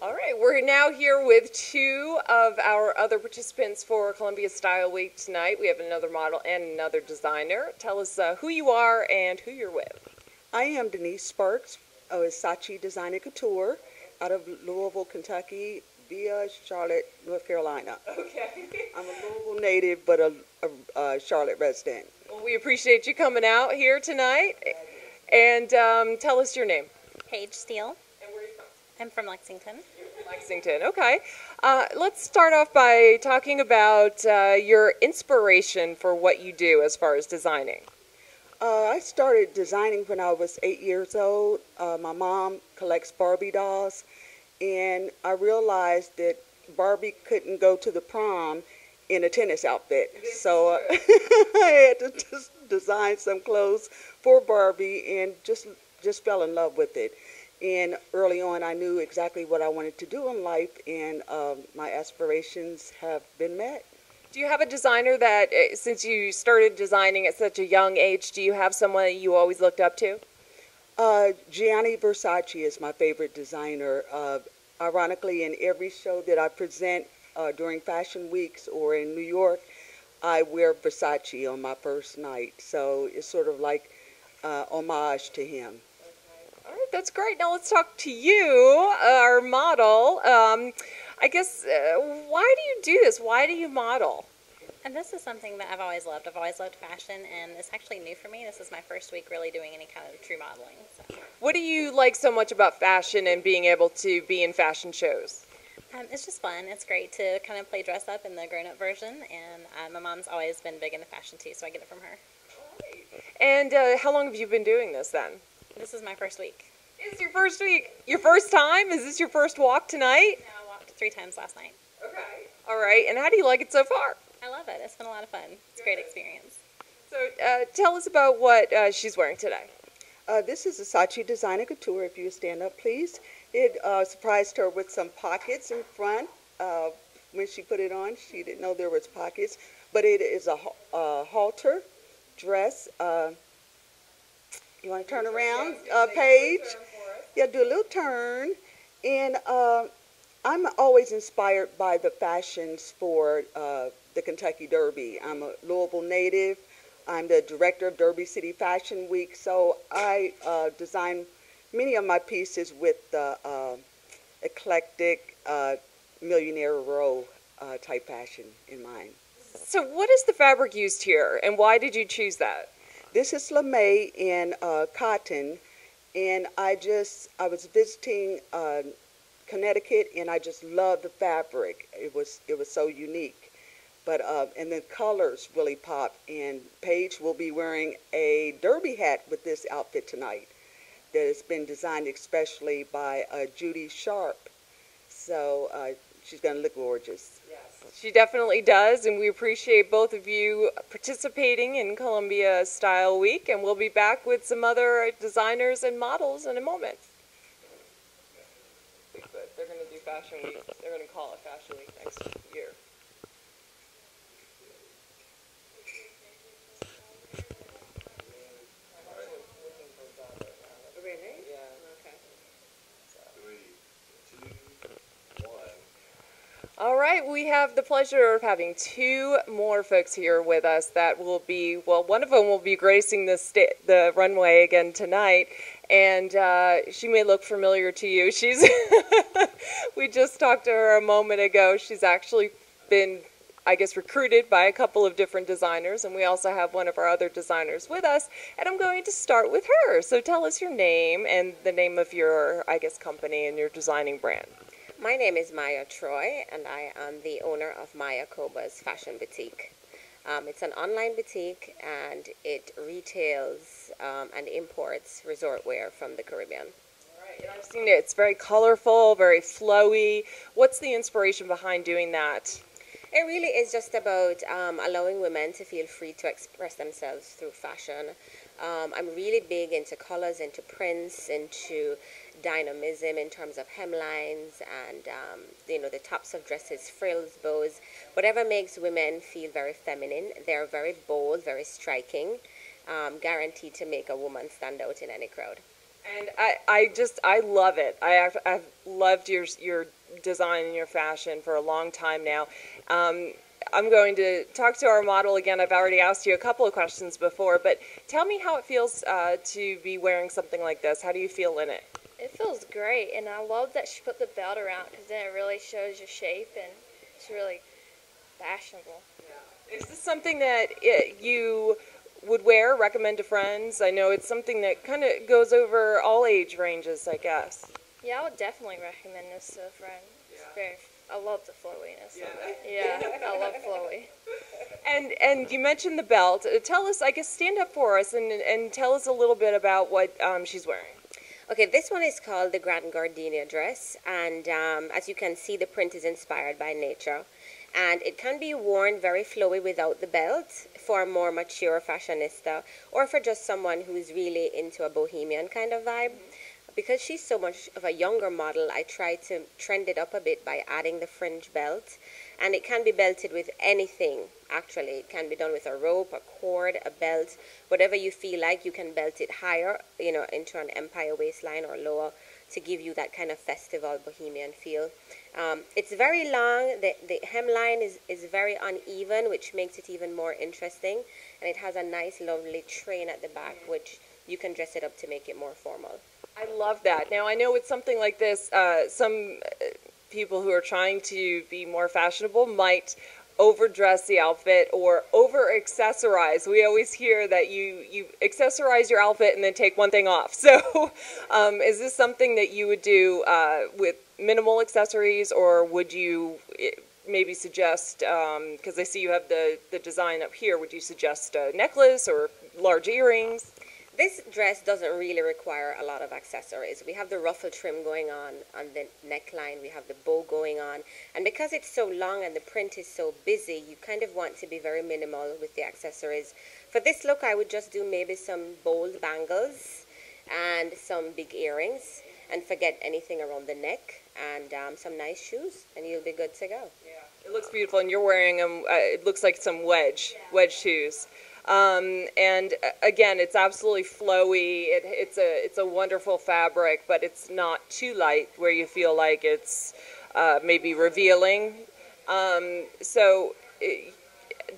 All right, we're now here with two of our other participants for Columbia Style Week tonight. We have another model and another designer. Tell us who you are and who you're with. I am Denise Sparks of Saatchi Design and Couture out of Louisville, Kentucky via Charlotte, North Carolina. Okay. I'm a Louisville native but a Charlotte resident. Well, we appreciate you coming out here tonight. And tell us your name. Paige Steele. And where are you from? I'm from Lexington. Lexington, okay. Let's start off by talking about your inspiration for what you do as far as designing. I started designing when I was 8 years old. My mom collects Barbie dolls, and I realized that Barbie couldn't go to the prom in a tennis outfit. So I had to just design some clothes for Barbie and just fell in love with it. And early on, I knew exactly what I wanted to do in life, and my aspirations have been met. Do you have a designer that, since you started designing at such a young age, do you have someone that you always looked up to? Gianni Versace is my favorite designer. Ironically, in every show that I present during fashion weeks or in New York, I wear Versace on my first night. So it's sort of like homage to him. All right, that's great. Now let's talk to you, our model. I guess, why do you do this? Why do you model? And this is something that I've always loved. I've always loved fashion, and it's actually new for me. This is my first week really doing any kind of true modeling. So. What do you like so much about fashion and being able to be in fashion shows? It's just fun. It's great to kind of play dress up in the grown-up version, and my mom's always been big into fashion too, so I get it from her. And how long have you been doing this then? This is my first week. It's your first week? Your first time? Is this your first walk tonight? No, I walked 3 times last night. Okay. All right, and how do you like it so far? I love it. It's been a lot of fun. It's a great experience. So tell us about what she's wearing today. This is a Saatchi Design and Couture. If you would stand up, please. It surprised her with some pockets in front. When she put it on, she didn't know there was pockets. But it is a halter dress. You want to turn around, Paige? Yeah, do a little turn. And I'm always inspired by the fashions for the Kentucky Derby. I'm a Louisville native. I'm the director of Derby City Fashion Week, so I design many of my pieces with the eclectic millionaire row type fashion in mind. So what is the fabric used here, and why did you choose that? This is lame in cotton, and I was visiting Connecticut, and I just loved the fabric. It was so unique. But and the colors really pop. And Paige will be wearing a derby hat with this outfit tonight that has been designed especially by Judy Sharp. So she's going to look gorgeous. Yes, she definitely does, and we appreciate both of you participating in Columbia Style Week, and we'll be back with some other designers and models in a moment. They're going to do Fashion Week. They're going to call it Fashion Week next year. All right, we have the pleasure of having two more folks here with us that will be, well, one of them will be gracing the runway again tonight, and she may look familiar to you. She's, we just talked to her a moment ago. She's actually been, I guess, recruited by a couple of different designers, and we also have one of our other designers with us, and I'm going to start with her. So tell us your name and the name of your, I guess, company and your designing brand. My name is Maya Troy, and I am the owner of Maya Koba's Fashion Boutique. It's an online boutique, and it retails and imports resort wear from the Caribbean. All right, and I've seen it. It's very colorful, very flowy. What's the inspiration behind doing that? It really is just about allowing women to feel free to express themselves through fashion. I'm really big into colors, into prints, into dynamism in terms of hemlines and the tops of dresses, frills, bows, whatever makes women feel very feminine. They're very bold, very striking, guaranteed to make a woman stand out in any crowd. And I love it. I've loved your design and your fashion for a long time now. I'm going to talk to our model again. I've already asked you a couple of questions before, but tell me how it feels to be wearing something like this. How do you feel in it? It feels great, and I love that she put the belt around because then it really shows your shape and it's really fashionable. Is this something that you would wear, recommend to friends? I know it's something that kind of goes over all age ranges, I guess. Yeah, I would definitely recommend this to a friend. It's very, I love the flowiness of it. Yeah, I love flowy. And you mentioned the belt. Tell us, I guess, stand up for us and tell us a little bit about what she's wearing. Okay, this one is called the Grand Gardenia dress, and as you can see, the print is inspired by nature. And it can be worn very flowy without the belt for a more mature fashionista, or for just someone who's really into a bohemian kind of vibe. Because she's so much of a younger model, I try to trend it up a bit by adding the fringe belt. And it can be belted with anything, actually. It can be done with a rope, a cord, a belt, whatever you feel like. You can belt it higher, you know, into an empire waistline or lower to give you that kind of festival bohemian feel. It's very long. The hemline is very uneven, which makes it even more interesting. And it has a nice, lovely train at the back, which you can dress it up to make it more formal. I love that. Now, I know with something like this, some people who are trying to be more fashionable might overdress the outfit or over-accessorize. We always hear that you accessorize your outfit and then take one thing off. So is this something that you would do with minimal accessories, or would you maybe suggest, because I see you have the design up here, would you suggest a necklace or large earrings? This dress doesn't really require a lot of accessories. We have the ruffle trim going on the neckline. We have the bow going on. And because it's so long and the print is so busy, you kind of want to be very minimal with the accessories. For this look, I would just do maybe some bold bangles and some big earrings, and forget anything around the neck, and some nice shoes, and you'll be good to go. Yeah, it looks beautiful, and you're wearing them. It looks like some wedge shoes. And again, it's absolutely flowy. It's a wonderful fabric, but it's not too light where you feel like it's maybe revealing.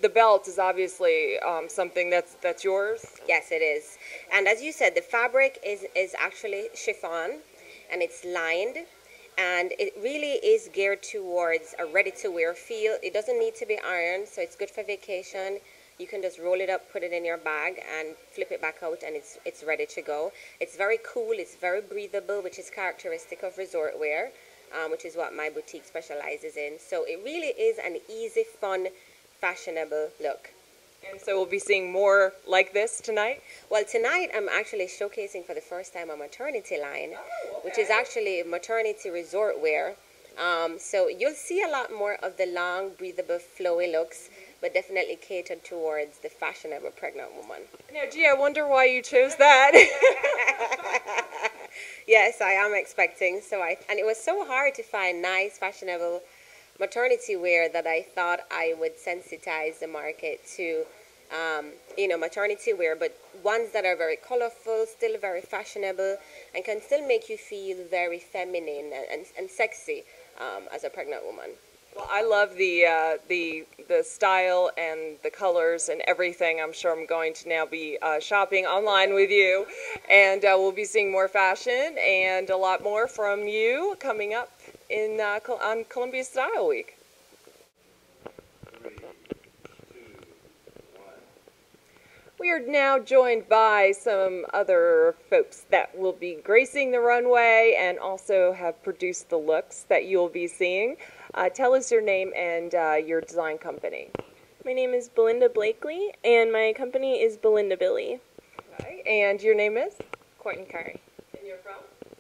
The belt is obviously something that's yours. Yes, it is. And as you said, the fabric is actually chiffon, and it's lined. And it really is geared towards a ready-to-wear feel. It doesn't need to be ironed, so it's good for vacation. You can just roll it up, put it in your bag, and flip it back out, and it's ready to go. It's very cool. It's very breathable, which is characteristic of resort wear, which is what my boutique specializes in. So it really is an easy, fun, fashionable look. And so we'll be seeing more like this tonight? Well, tonight I'm actually showcasing for the first time a maternity line, which is actually maternity resort wear. So you'll see a lot more of the long, breathable, flowy looks, but definitely catered towards the fashionable pregnant woman. Now, gee, I wonder why you chose that. Yes, I am expecting. And it was so hard to find nice, fashionable maternity wear that I thought I would sensitize the market to, maternity wear, but ones that are very colorful, still very fashionable, and can still make you feel very feminine and sexy as a pregnant woman. Well, I love the style and the colors and everything. I'm sure I'm going to now be shopping online with you, and we'll be seeing more fashion and a lot more from you coming up on Columbia Style Week. 3, 2, 1. We are now joined by some other folks that will be gracing the runway and also have produced the looks that you'll be seeing. Tell us your name and your design company. My name is Belinda Blakely, and my company is Belinda Billy. Okay. And your name is? Courtney Curry. And you're from?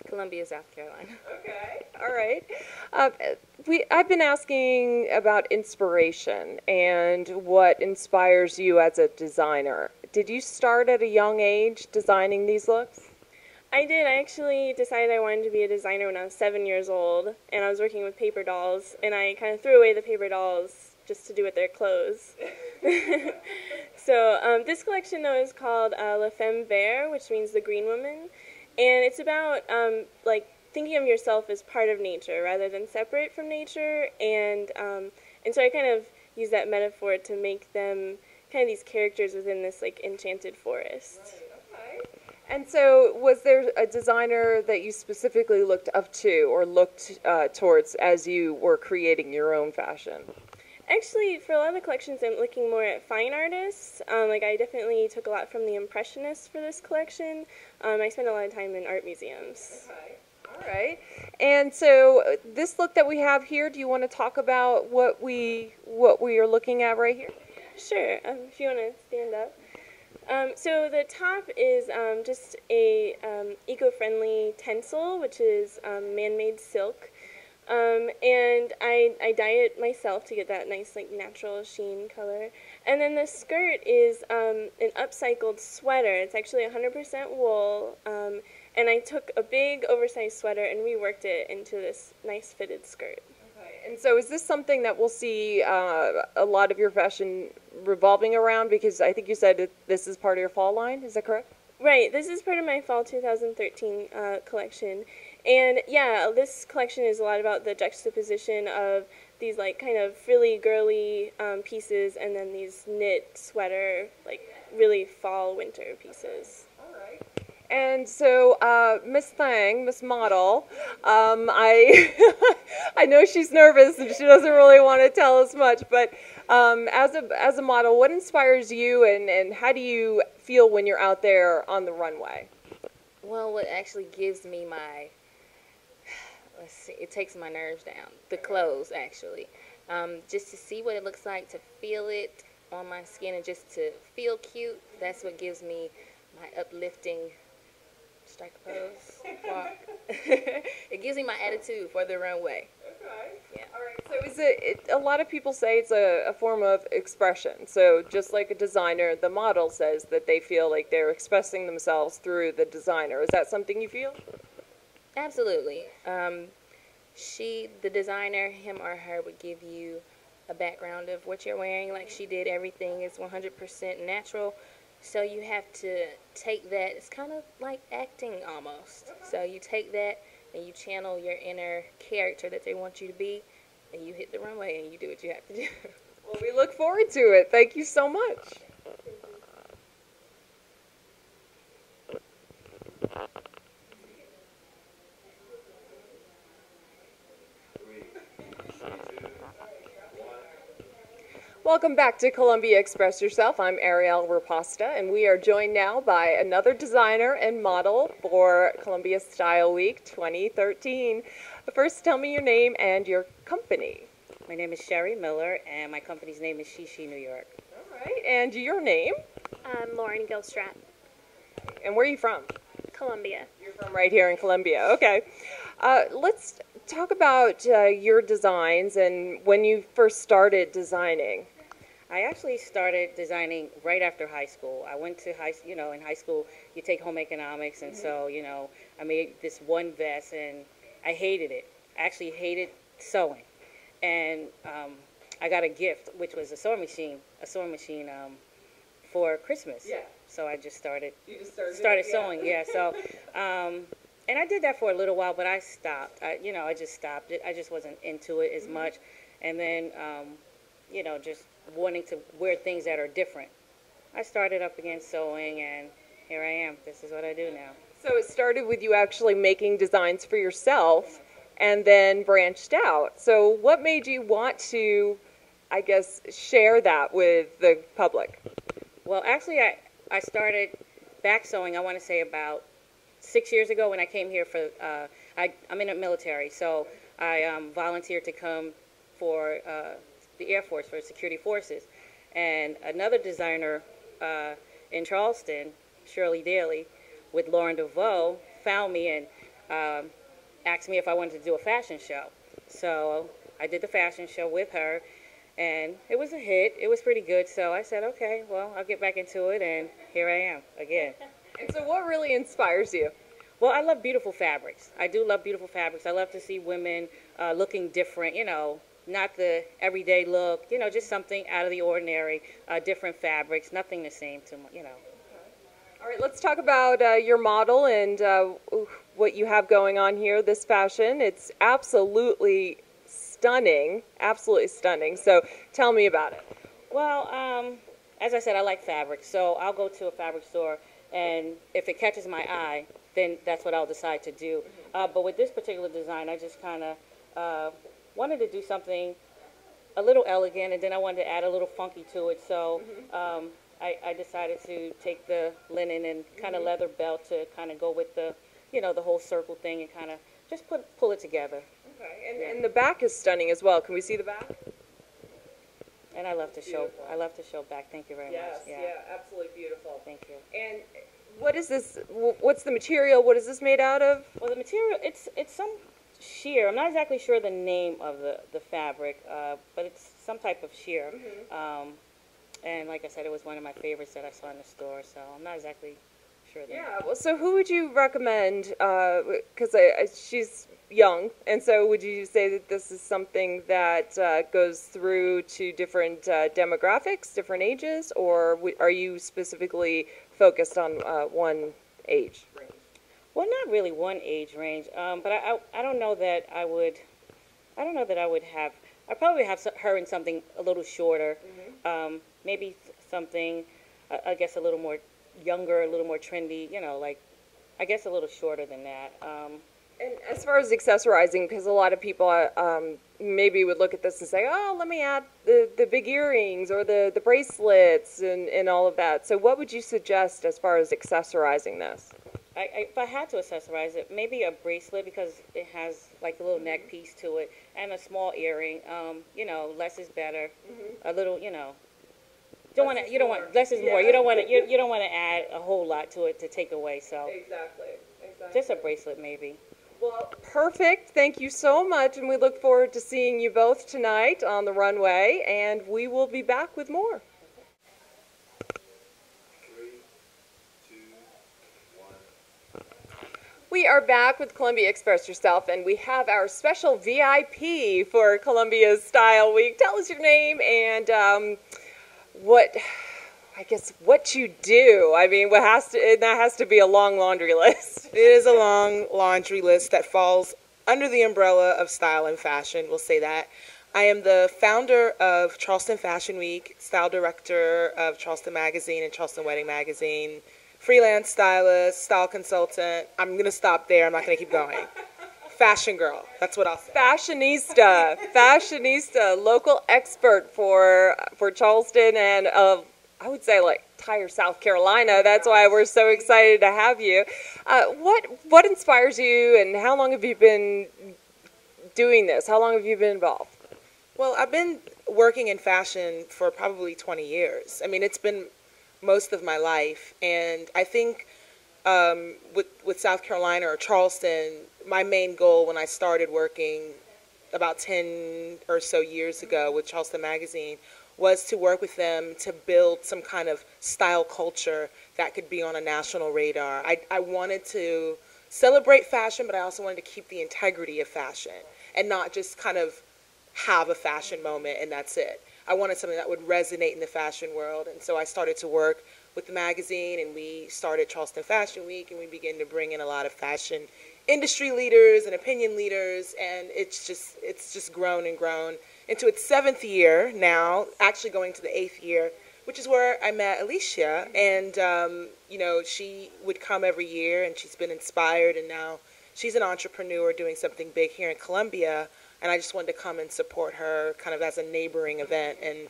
Columbia, South Carolina. Okay. All right. I've been asking about inspiration and what inspires you as a designer. Did you start at a young age designing these looks? I did. I actually decided I wanted to be a designer when I was 7 years old, and I was working with paper dolls, and I kind of threw away the paper dolls just to do with their clothes. So this collection, though, is called La Femme Verte, which means the green woman, and it's about like thinking of yourself as part of nature rather than separate from nature, and so I kind of use that metaphor to make them kind of these characters within this like enchanted forest. And so, was there a designer that you specifically looked up to or looked towards as you were creating your own fashion? Actually, for a lot of the collections, I'm looking more at fine artists. Like I definitely took a lot from the Impressionists for this collection. I spent a lot of time in art museums. Okay. All right. And so, this look that we have here, do you want to talk about what we are looking at right here? Sure. If you want to stand up. So the top is just a eco-friendly tencel, which is man-made silk, and I dye it myself to get that nice like natural sheen color. And then the skirt is an upcycled sweater. It's actually 100% wool, and I took a big oversized sweater and reworked it into this nice fitted skirt. And so, is this something that we'll see a lot of your fashion revolving around? Because I think you said this is part of your fall line. Is that correct? Right. This is part of my fall 2013 collection. And yeah, this collection is a lot about the juxtaposition of these like kind of frilly, girly pieces and then these knit sweater, like really fall, winter pieces. And so, Miss Thang, Miss Model, I I know she's nervous and she doesn't really want to tell us much, but as a model, what inspires you and how do you feel when you're out there on the runway? Well, what actually gives me it takes my nerves down. The clothes, actually. Just to see what it looks like, to feel it on my skin and just to feel cute, that's what gives me my uplifting strike a pose, walk. It gives me my attitude for the runway. Okay. Yeah. All right. So is a lot of people say it's a form of expression. So just like a designer, the model says that they feel like they're expressing themselves through the designer. Is that something you feel? Absolutely. The designer, him or her, would give you a background of what you're wearing. Like she did, everything is 100% natural. So you have to take that, it's kind of like acting almost. So you take that and you channel your inner character that they want you to be, and you hit the runway and you do what you have to do. Well, we look forward to it. Thank you so much. Welcome back to Columbia Express Yourself. I'm Ariel Raposta, and we are joined now by another designer and model for Columbia Style Week 2013. First, tell me your name and your company. My name is Sherry Miller, and my company's name is Shishi New York. All right, and your name? I'm Lauren Gilstrat, And where are you from? Columbia. You're from right here in Columbia. Okay. Let's talk about your designs and when you first started designing. I actually started designing right after high school. I went to in high school you take home economics, and so, I made this one vest, and I hated it. I actually hated sewing. And I got a gift, which was a sewing machine for Christmas. Yeah. So I just started started sewing, yeah. So, and I did that for a little while, but I stopped. I just stopped it. I just wasn't into it as much. And then, just wanting to wear things that are different. I started up again sewing, and here I am. This is what I do now. So it started with you actually making designs for yourself and then branched out. So what made you want to, I guess, share that with the public? Well, actually, I started back sewing, I want to say about 6 years ago when I came here for, I'm in the military, so I volunteered to come for the Air Force, for security forces. And another designer in Charleston, Shirley Daly, with Lauren DeVoe, found me and asked me if I wanted to do a fashion show. So I did the fashion show with her, and it was a hit. It was pretty good, so I said, okay, well, I'll get back into it, and here I am again. And so what really inspires you? Well, I love beautiful fabrics. I do love beautiful fabrics. I love to see women looking different, not the everyday look, just something out of the ordinary, different fabrics, nothing the same to, All right, let's talk about your model and what you have going on here, this fashion. It's absolutely stunning, absolutely stunning. So tell me about it. Well, as I said, I like fabric, so I'll go to a fabric store, and if it catches my eye, then that's what I'll decide to do. But with this particular design, I just kind of wanted to do something a little elegant, and then I wanted to add a little funky to it. So I decided to take the linen and kind of leather belt to kind of go with the, the whole circle thing and kind of just pull it together. Okay, and the back is stunning as well. Can we see the back? And I love to show. I love to show back. Thank you very much. Yeah, absolutely beautiful. Thank you. And what is this? What's the material? What is this made out of? Well, the material, it's some sheer. I'm not exactly sure the name of the fabric, but it's some type of sheer. And like I said, it was one of my favorites that I saw in the store, so I'm not exactly sure. Yeah, well, so who would you recommend? Because she's young, and so would you say that this is something that goes through to different demographics, different ages, or are you specifically focused on one age range? Well, not really one age range, but I don't know that I would. I don't know that I would have. I probably have her in something a little shorter, maybe something, I guess, a little more younger, a little more trendy. Like, I guess a little shorter than that. And as far as accessorizing, because a lot of people maybe would look at this and say, oh, let me add the big earrings or the bracelets and all of that. So what would you suggest as far as accessorizing this? If I had to accessorize it, maybe a bracelet because it has like a little neck piece to it, and a small earring. Less is better. A little, you don't want to. Less is more. You don't want to. You don't want to add a whole lot to it to take away. So exactly. Just a bracelet, maybe. Well, perfect. Thank you so much, and we look forward to seeing you both tonight on the runway, and we will be back with more. 3, 2, 1. We are back with Columbia Express Yourself, and we have our special VIP for Columbia's Style Week. Tell us your name and what you do. I mean, that has to be a long laundry list. It is a long laundry list that falls under the umbrella of style and fashion, we'll say that. I am the founder of Charleston Fashion Week, style director of Charleston Magazine and Charleston Wedding Magazine, freelance stylist, style consultant. I'm going to stop there. I'm not going to keep going. Fashion girl. That's what I'll say. Fashionista, local expert for Charleston and I would say like entire South Carolina. That's why we're so excited to have you. What inspires you, and how long have you been doing this? How long have you been involved? Well, I've been working in fashion for probably 20 years. I mean, it's been most of my life, and I think with South Carolina or Charleston, my main goal when I started working about 10 or so years ago with Charleston Magazine was to work with them to build some kind of style culture that could be on a national radar. I wanted to celebrate fashion, but I also wanted to keep the integrity of fashion and not just kind of have a fashion moment and that's it. I wanted something that would resonate in the fashion world, and so I started to work with the magazine, and we started Charleston Fashion Week, and we began to bring in a lot of fashion industry leaders and opinion leaders, and it's just grown and grown into its 7th year now, actually going to the 8th year, which is where I met Alicia, and she would come every year, and she's been inspired, and now she's an entrepreneur doing something big here in Columbia, and I just wanted to come and support her kind of as a neighboring event and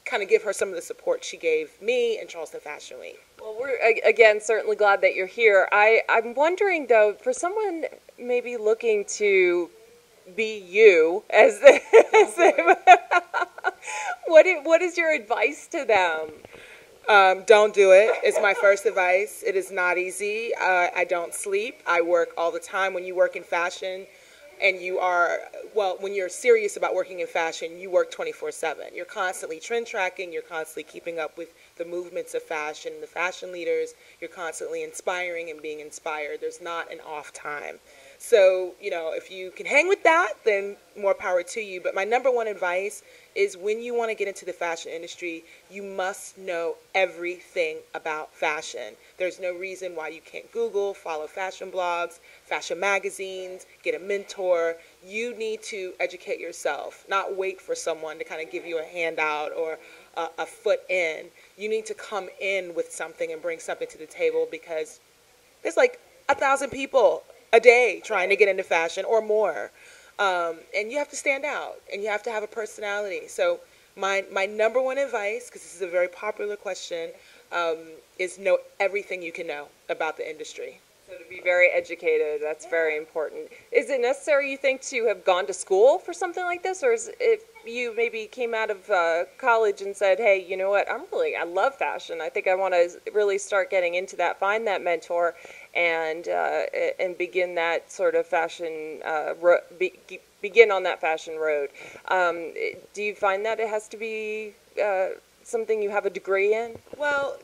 kind of give her some of the support she gave me in Charleston Fashion Week. Well, we're, again, certainly glad that you're here. I'm wondering, though, for someone maybe looking to be you as what is your advice to them? Don't do it is my first advice. It is not easy. I don't sleep. I work all the time. When you work in fashion, and when you're serious about working in fashion, you work 24/7. You're constantly trend tracking, you're constantly keeping up with the movements of fashion, the fashion leaders, you're constantly inspiring and being inspired. There's not an off time. So, you know, if you can hang with that, then more power to you. But my number one advice is when you want to get into the fashion industry, you must know everything about fashion. There's no reason why you can't Google, follow fashion blogs, fashion magazines, get a mentor. You need to educate yourself, not wait for someone to kind of give you a handout or a foot in. You need to come in with something and bring something to the table, because there's like 1,000 people a day trying to get into fashion or more. And you have to stand out, and you have to have a personality. So my number one advice, because this is a very popular question, is know everything you can know about the industry. So to be very educated, that's very important. Is it necessary, you think, to have gone to school for something like this? Or is if you maybe came out of college and said, hey, you know what, I love fashion. I think I want to really start getting into that, find that mentor, and begin that sort of fashion, begin on that fashion road. Do you find that it has to be something you have a degree in? Well,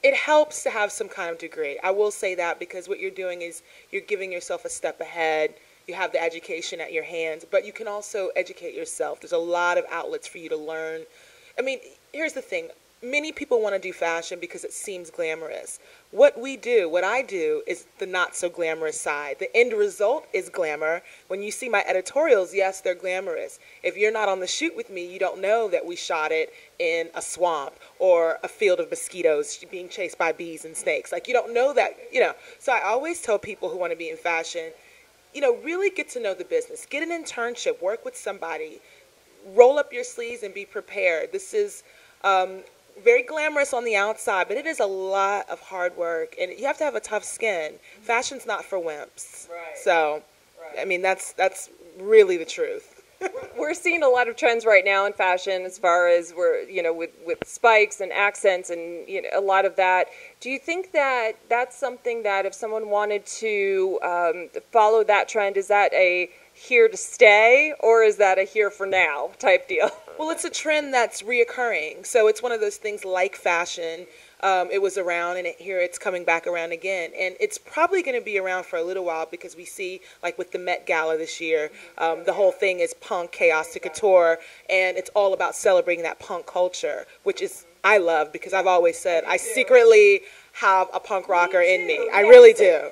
it helps to have some kind of degree. I will say that, because what you're doing is you're giving yourself a step ahead. You have the education at your hands, but you can also educate yourself. There's a lot of outlets for you to learn. I mean, here's the thing. Many people want to do fashion because it seems glamorous. What I do is the not so glamorous side. The end result is glamour. When you see my editorials, yes, they're glamorous. If you're not on the shoot with me, you don't know that we shot it in a swamp or a field of mosquitoes being chased by bees and snakes. Like, you don't know that, you know. So I always tell people who want to be in fashion, you know, really get to know the business. Get an internship, work with somebody, roll up your sleeves and be prepared. This is very glamorous on the outside, but it is a lot of hard work, and you have to have a tough skin. Fashion's not for wimps. Right. So, I mean, that's really the truth. We're seeing a lot of trends right now in fashion, as far as with spikes and accents and a lot of that. Do you think that that's something that if someone wanted to follow that trend, is that a here to stay, or is that a here for now type deal? Well, it's a trend that's reoccurring. So it's one of those things like fashion. It was around, and here it's coming back around again. And it's probably going to be around for a little while, because we see, like with the Met Gala this year, the whole thing is punk, chaos to couture, and it's all about celebrating that punk culture, which is I love, because I've always said I secretly have a punk rocker in me. I really do.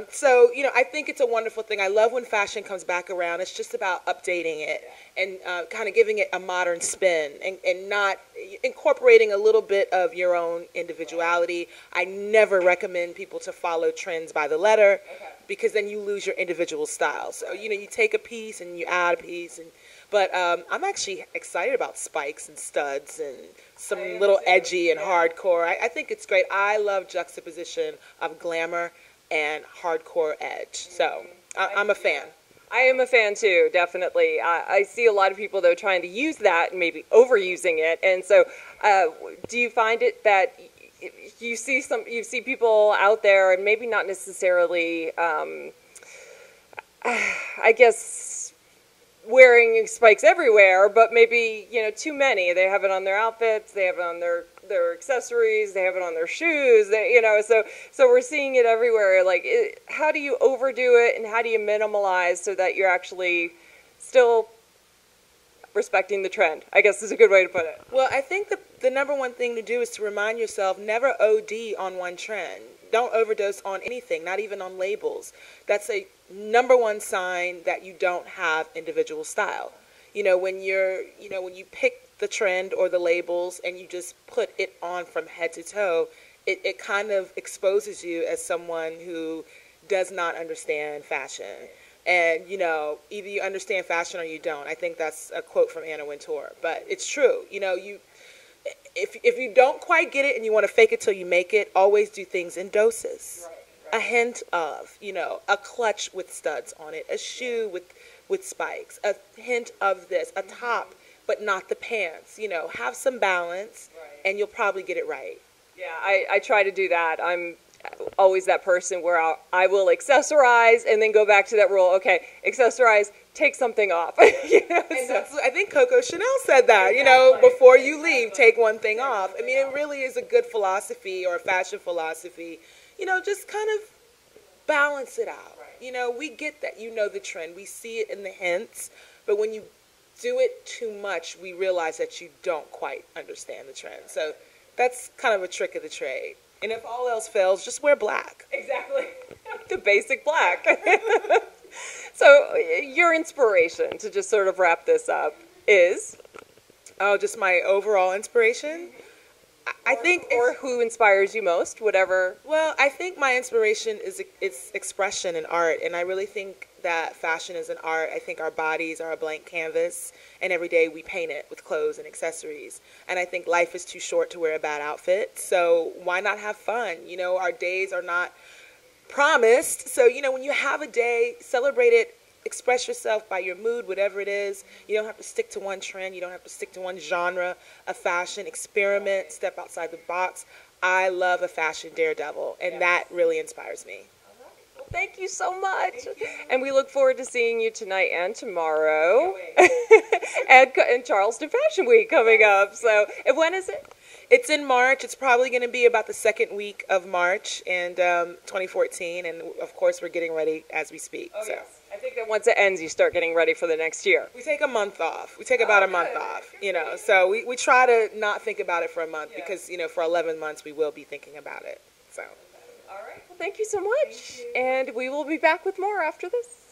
So, I think it's a wonderful thing. I love when fashion comes back around. It's just about updating it and kind of giving it a modern spin and not incorporating a little bit of your own individuality. I never recommend people to follow trends by the letter, because then you lose your individual style. So, you take a piece and you add a piece. But I'm actually excited about spikes and studs and some little edgy and hardcore. I think it's great. I love juxtaposition of glamour and hardcore edge. So I'm a fan. I am a fan too, definitely. I see a lot of people, though, trying to use that and maybe overusing it. And so do you find it that you see people out there, and maybe not necessarily, I guess, wearing spikes everywhere, but maybe, too many. They have it on their outfits, they have it on their accessories, they have it on their shoes, so we're seeing it everywhere. Like, how do you overdo it, and how do you minimalize so that you're actually still respecting the trend, I guess is a good way to put it. Well, I think the number one thing to do is to remind yourself, never OD on one trend. Don't overdose on anything, not even on labels. That's a number one sign that you don't have individual style. When you pick the trend or the labels and you just put it on from head to toe, it kind of exposes you as someone who does not understand fashion. And, either you understand fashion or you don't. I think that's a quote from Anna Wintour, but it's true. If you don't quite get it and you want to fake it till you make it, always do things in doses. Right. A hint of, a clutch with studs on it, a shoe with spikes, a hint of this, a top, but not the pants. Have some balance, and you'll probably get it right. Yeah, I try to do that. I'm always that person where I will accessorize and then go back to that rule. Okay, accessorize, take something off. And I think Coco Chanel said that, before you leave, take one thing off. I mean, it really is a good philosophy, or a fashion philosophy. Just kind of balance it out. You know, we get that you know the trend. We see it in the hints, but when you do it too much, we realize that you don't quite understand the trend. So that's kind of a trick of the trade. And if all else fails, just wear black. Exactly. The basic black. So your inspiration, to just sort of wrap this up, is? Oh, just my overall inspiration? I think, or who inspires you most, whatever. Well, I think my inspiration is it's expression in art, and I really think that fashion is an art. I think our bodies are a blank canvas, and every day we paint it with clothes and accessories. And I think life is too short to wear a bad outfit, so why not have fun? You know, our days are not promised, so, you know, when you have a day, celebrate it. Express yourself by your mood, whatever it is. You don't have to stick to one trend. You don't have to stick to one genre of fashion. Experiment, step outside the box. I love a fashion daredevil, and that really inspires me. Well, thank you so much. And we look forward to seeing you tonight and tomorrow at Charleston Fashion Week coming up. So, and when is it? It's in March. It's probably going to be about the second week of March in 2014, and of course we're getting ready as we speak. Oh, so. Yes. I think that once it ends, you start getting ready for the next year. We take a month off. We take about a month off, you know. So we try to not think about it for a month because, you know, for 11 months we will be thinking about it. So. All right. Well, thank you so much. And we will be back with more after this.